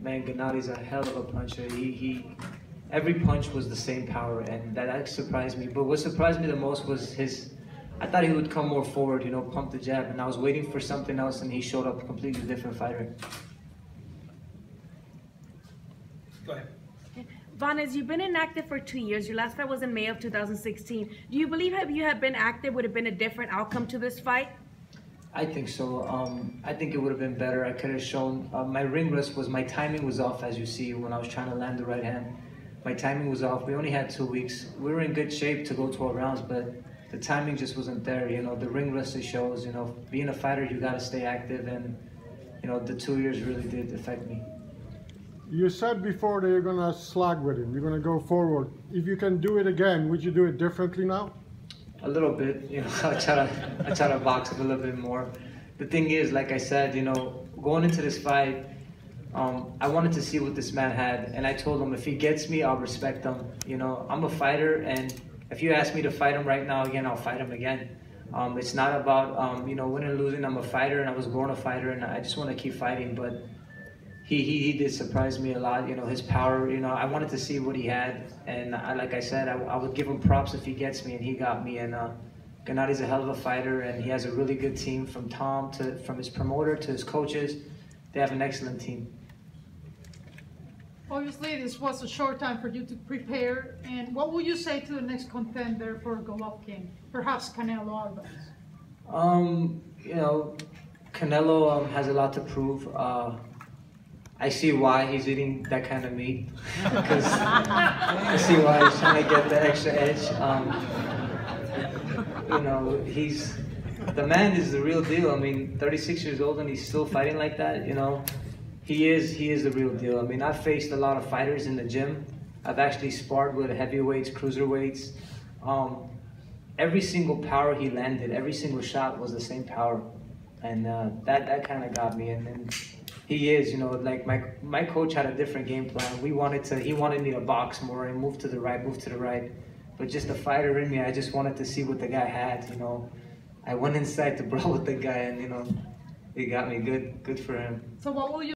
man, Gennadi's a hell of a puncher. Every punch was the same power, and that surprised me. But what surprised me the most was I thought he would come more forward, you know, pump the jab, and I was waiting for something else, and he showed up a completely different fighter. Go ahead. Vanes, you've been inactive for 2 years. Your last fight was in May of 2016. Do you believe if you had been active would have been a different outcome to this fight? I think so. I think it would have been better. I could have shown, my ring rust my timing was off, as you see, when I was trying to land the right hand. My timing was off. We only had 2 weeks. We were in good shape to go 12 rounds, but the timing just wasn't there. You know, the ring rust it shows, you know, being a fighter, you got to stay active, and, you know, the 2 years really did affect me. You said before that you're going to slog with him, you're going to go forward. If you can do it again, would you do it differently now? A little bit, you know, I try to box a little bit more. The thing is, like I said, you know, going into this fight, I wanted to see what this man had, and I told him if he gets me, I'll respect him. You know, I'm a fighter, and if you ask me to fight him right now again, I'll fight him again. It's not about, you know, winning or losing. I'm a fighter, and I was born a fighter, and I just want to keep fighting, but he did surprise me a lot, you know, his power, you know, I wanted to see what he had, and like I said, I would give him props if he gets me, and he got me, and Gennadi's a hell of a fighter, and he has a really good team from from his promoter to his coaches. They have an excellent team. Obviously, this was a short time for you to prepare, and what would you say to the next contender for Golovkin, perhaps Canelo Alvarez? You know, Canelo has a lot to prove. I see why he's eating that kind of meat, because I see why he's trying to get the extra edge. You know, the man is the real deal. I mean, 36 years old and he's still fighting like that, you know. He is the real deal. I mean, I've faced a lot of fighters in the gym. I've actually sparred with heavyweights, cruiserweights. Every single power he landed, every single shot was the same power. And that kind of got me. And he is, you know, like my coach had a different game plan. He wanted me to box more and move to the right. But just the fighter in me, I just wanted to see what the guy had, you know. I went inside to brawl with the guy, and, you know, he got me good for him. So what will you